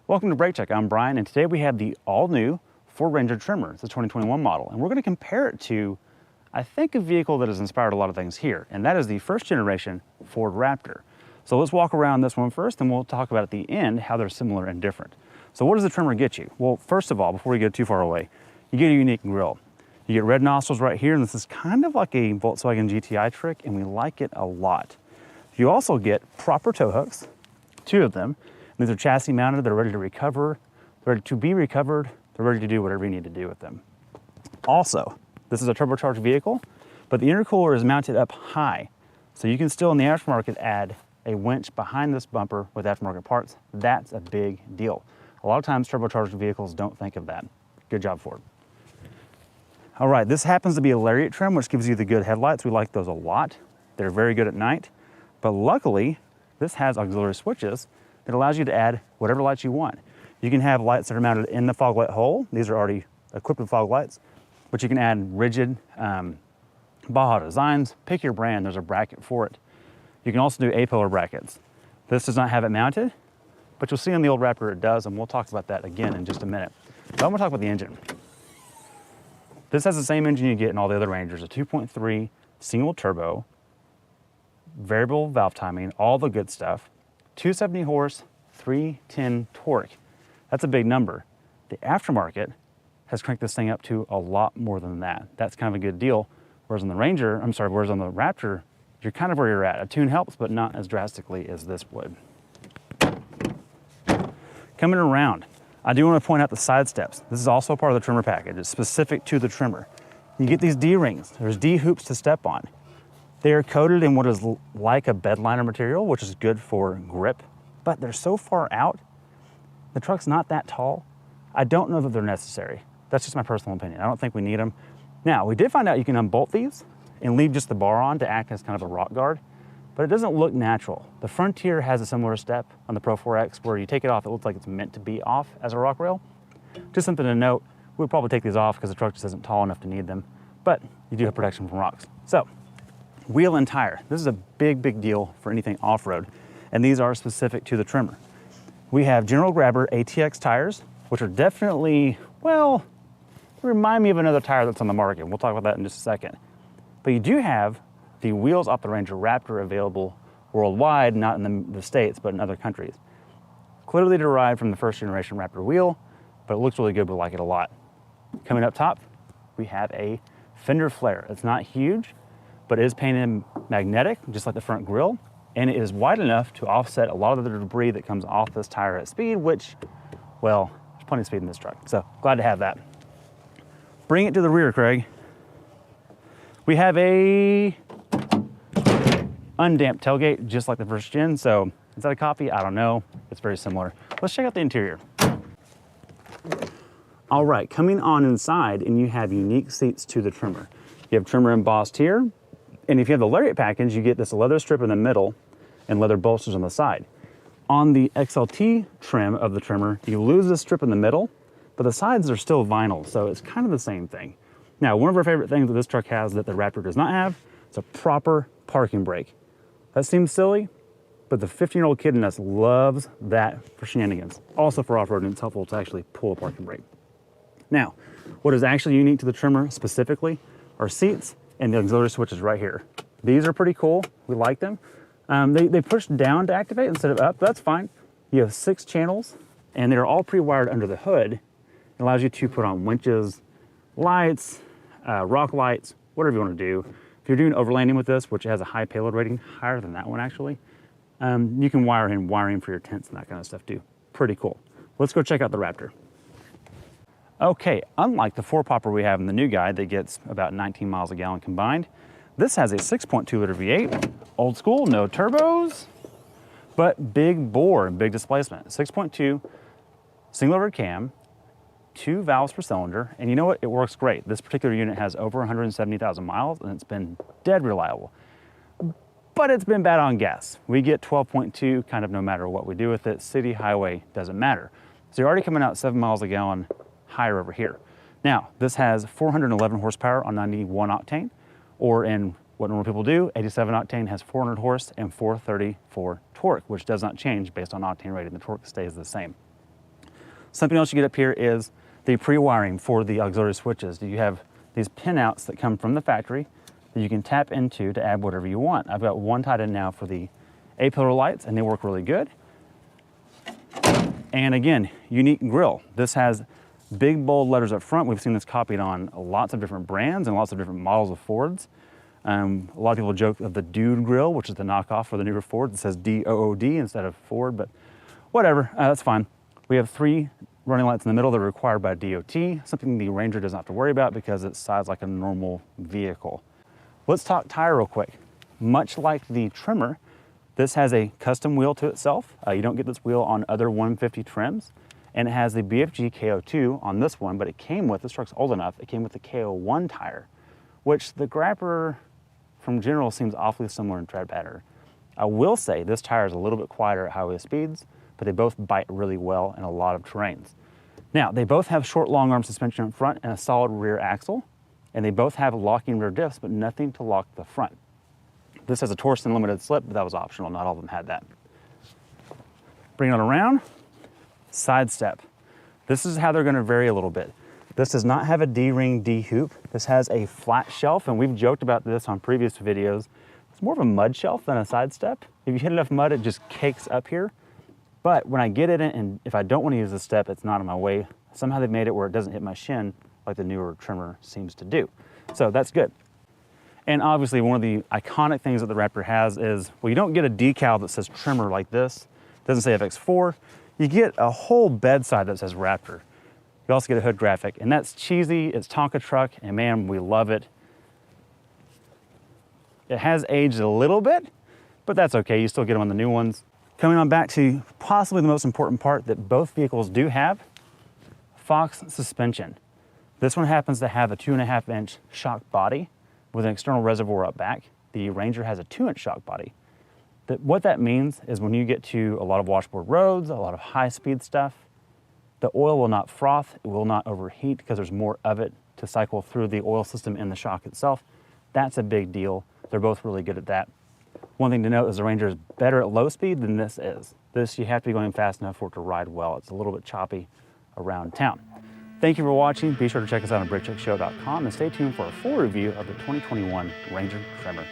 Welcome to Brake Check. I'm Brian, and today we have the all-new Ford Ranger TREMOR. It's a 2021 model, and we're going to compare it to, I think, a vehicle that has inspired a lot of things here, and that is the first generation Ford Raptor. So let's walk around this one first, and we'll talk about at the end how they're similar and different. So what does the TREMOR get you? Well, first of all, before we get too far away, you get a unique grille. You get red nostrils right here, and this is kind of like a Volkswagen GTI trick, and we like it a lot. You also get proper tow hooks, 2 of them. These are chassis mounted, they're ready to recover, they're ready to be recovered, they're ready to do whatever you need to do with them. Also, this is a turbocharged vehicle, but the intercooler is mounted up high. So you can still in the aftermarket add a winch behind this bumper with aftermarket parts. That's a big deal. A lot of times turbocharged vehicles don't think of that. Good job, Ford. All right, this happens to be a Lariat trim, which gives you the good headlights. We like those a lot. They're very good at night, but luckily this has auxiliary switches that allows you to add whatever lights you want. You can have lights that are mounted in the fog light hole. These are already equipped with fog lights, but you can add rigid Baja designs. Pick your brand, there's a bracket for it. You can also do A-pillar brackets. This does not have it mounted, but you'll see on the old Raptor it does, and we'll talk about that again in just a minute. But I'm gonna talk about the engine. This has the same engine you get in all the other Rangers, a 2.3 single turbo, variable valve timing, all the good stuff. 270 horse, 310 torque. That's a big number. The aftermarket has cranked this thing up to a lot more than that. That's kind of a good deal. Whereas on the Raptor, you're kind of where you're at. A tune helps, but not as drastically as this would. Coming around, I do want to point out the side steps. This is also part of the TREMOR package. It's specific to the TREMOR. You get these D-rings. There's D-hoops to step on. They are coated in what is like a bed liner material, which is good for grip, but they're so far out. The truck's not that tall. I don't know that they're necessary. That's just my personal opinion. I don't think we need them. Now, we did find out you can unbolt these and leave just the bar on to act as kind of a rock guard, but it doesn't look natural. The Frontier has a similar step on the Pro 4X where you take it off, it looks like it's meant to be off as a rock rail. Just something to note, we'll probably take these off because the truck just isn't tall enough to need them, but you do have protection from rocks. So, wheel and tire. This is a big, big deal for anything off-road, and these are specific to the TREMOR. We have General Grabber ATX tires, which are definitely, well, they remind me of another tire that's on the market. We'll talk about that in just a second. But you do have the wheels off the Ranger Raptor available worldwide, not in the States, but in other countries. Clearly derived from the first generation Raptor wheel, but it looks really good, we like it a lot. Coming up top, we have a fender flare. It's not huge, but it is painted magnetic, just like the front grille, and it is wide enough to offset a lot of the debris that comes off this tire at speed, which, well, there's plenty of speed in this truck, so glad to have that. Bring it to the rear, Craig. We have a undamped tailgate, just like the first gen, so is that a copy? I don't know. It's very similar. Let's check out the interior. All right, coming on inside, and you have unique seats to the TREMOR. You have TREMOR embossed here, and if you have the Lariat package, you get this leather strip in the middle and leather bolsters on the side. On the XLT trim of the TREMOR, you lose this strip in the middle, but the sides are still vinyl, so it's kind of the same thing. Now, one of our favorite things that this truck has that the Raptor does not have is a proper parking brake. That seems silly, but the 15-year-old kid in us loves that for shenanigans. Also for off-road, and it's helpful to actually pull a parking brake. Now, what is actually unique to the TREMOR specifically are seats and the auxiliary switches right here. These are pretty cool. We like them. They push down to activate instead of up. That's fine. You have 6 channels, and they're all pre-wired under the hood. It allows you to put on winches, lights, rock lights, whatever you want to do. If you're doing overlanding with this, which has a high payload rating, higher than that one actually, you can wire in wiring for your tents and that kind of stuff too. Pretty cool. Let's go check out the Raptor. Okay, unlike the 4-popper we have in the new guy that gets about 19 miles a gallon combined, this has a 6.2 liter V8, old school, no turbos, but big bore and big displacement. 6.2, single overhead cam, 2 valves per cylinder, and you know what? It works great. This particular unit has over 170,000 miles, and it's been dead reliable. But it's been bad on gas. We get 12.2 kind of no matter what we do with it. City, highway, doesn't matter. So you're already coming out 7 miles a gallon higher over here. Now, this has 411 horsepower on 91 octane, or in what normal people do, 87 octane has 400 horse and 434 torque, which does not change based on octane rating. The torque stays the same. Something else you get up here is the pre-wiring for the auxiliary switches. You have these pinouts that come from the factory that you can tap into to add whatever you want. I've got one tied in now for the A-pillar lights, and they work really good. And again, unique grille. This has big bold letters up front. We've seen this copied on lots of different brands and lots of different models of Fords. A lot of people joke of the Dude grille, which is the knockoff for the newer Ford. It says D-O-O-D instead of Ford, but whatever, that's fine. We have 3 running lights in the middle that are required by DOT, something the Ranger doesn't have to worry about because it's sized like a normal vehicle. Let's talk tire real quick. Much like the Tremor, this has a custom wheel to itself. You don't get this wheel on other 150 trims. And it has the BFG KO2 on this one, but it came with, this truck's old enough, it came with the KO1 tire, which the grapper from General seems awfully similar in tread pattern. I will say this tire is a little bit quieter at highway speeds, but they both bite really well in a lot of terrains. Now, they both have short long arm suspension up front and a solid rear axle, and they both have locking rear diffs, but nothing to lock the front. This has a Torsen limited slip, but that was optional. Not all of them had that. Bring it around. Side step. This is how they're going to vary a little bit. This does not have a D-ring D-hoop. This has a flat shelf, and we've joked about this on previous videos. It's more of a mud shelf than a side step. If you hit enough mud, it just cakes up here. But when I get it in, and if I don't want to use the step, it's not in my way. Somehow they've made it where it doesn't hit my shin like the newer Tremor seems to do. So that's good. And obviously one of the iconic things that the Raptor has is, well, you don't get a decal that says Tremor like this. It doesn't say FX4. You get a whole bedside that says Raptor. You also get a hood graphic, and that's cheesy. It's Tonka truck, and man, we love it. It has aged a little bit, but that's okay. You still get them on the new ones. Coming on back to possibly the most important part that both vehicles do have, Fox suspension. This one happens to have a 2.5-inch shock body with an external reservoir up back. The Ranger has a 2-inch shock body. What that means is when you get to a lot of washboard roads, a lot of high-speed stuff, the oil will not froth, it will not overheat because there's more of it to cycle through the oil system in the shock itself. That's a big deal. They're both really good at that. One thing to note is the Ranger is better at low speed than this is. This, you have to be going fast enough for it to ride well. It's a little bit choppy around town. Thank you for watching. Be sure to check us out on BrakeCheckShow.com and stay tuned for a full review of the 2021 Ranger Tremor.